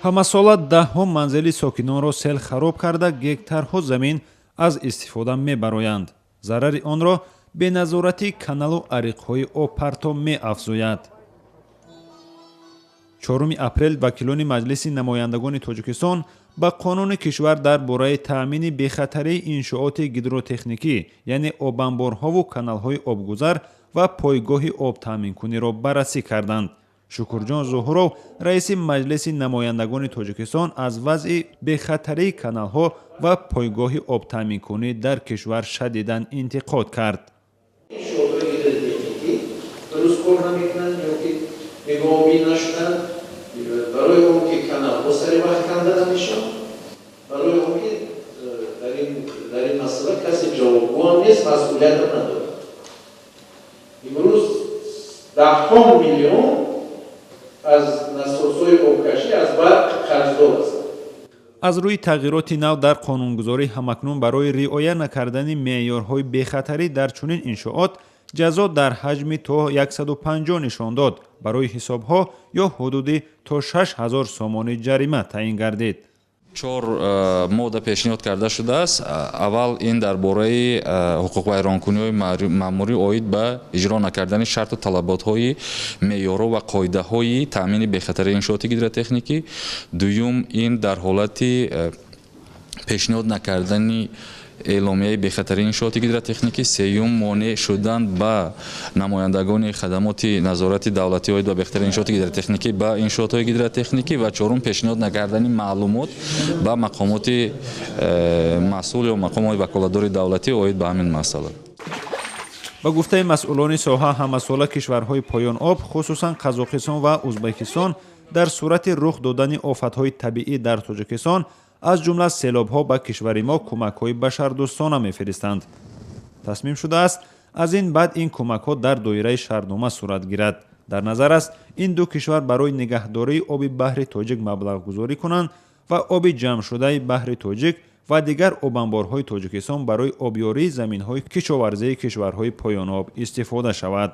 ҳамасола даҳҳо манзили сокинонро сел хароб карда гектарҳо замин аз истифода мебароянд. зарари онро беназорати каналу ариқҳои обпарто меафзояд. 4 апрел вакилони маҷлиси намояндагони Точикистон ба қонуни кишвар дар бораи таъмини бехатарии иншооти гидротехникӣ, яъне обанборҳову каналҳои обгузар ва пойгоҳи обтаъминкуниро баррасӣ карданд. Шукурҷон Зуҳуров, раиси маҷлиси намояндагони Точикистон, аз вазъи бехатарии каналҳо ва пойгоҳи обтаъминкунӣ дар кишвар шадидан интиқод кард. برای اون که کانال با سری وقت کنده نمیشن برای اون که در این مسئله کسی جوابگو نیست مسئولیت هم نداره امروز ده میلیون از نسوس‌های آبکشی از برق قرضدار هستند. аз рӯи тағйироти нав дар қонунгузорӣ ҳамакнун барои риоя накардани меъёрҳои бехатарӣ дар чунин иншоот ҷазо дар ҳаҷми то 150 нишон дод, барои ҳисобҳо ё ҳудуди то 6000 сомони ҷарима таъин гардид. 4 модда пешниҳод карда шудааст. аввал ин дар бораи ҳуқуқвайронкуниҳои маъмурӣ оид ба иҷро накардани шарту талаботҳои меъёрҳо ва қоидаҳои таъмини бехатарии иншооти гидротехникӣ. дуюм ин дар ҳолати пешниҳод накардани эъломияи бехатарии иншооти гидротехникӣ. сеюм монеъ шудан ба намояндагони хадамоти назорати давлатӣ оид ба бехатарии иншооти гидротехникӣ ба иншоотҳои гидротехникӣ ва чорум пешниҳод накардани маълумот ба мақомоти масъул ё мақомоти ваколатдори давлатӣ оид ба ҳамин масъала. ба гуфтаи масъулони соҳа, ҳамасола кишварҳои поёноб, хусусан Казокистон ва Узбекистон, дар сурати рух додани офатҳои табиӣ дар Точикистон, аз ҷумла селобҳо, ба кишвари мо кӯмакҳои башардӯстона мефиристанд. тасмим шудааст аз ин баъд ин кӯмакҳо дар доираи шартнома сурат гирад. дар назар аст ин ду кишвар бароинигаҳдории оби баҳри тоҷик маблағгузорӣ кунанд ва оби ҷамъшудаи баҳри тоҷик ва дигар обанборҳои Тоҷикистон барои обёрии заминҳои кишоварзии кишварҳои поёноб истифода шавад.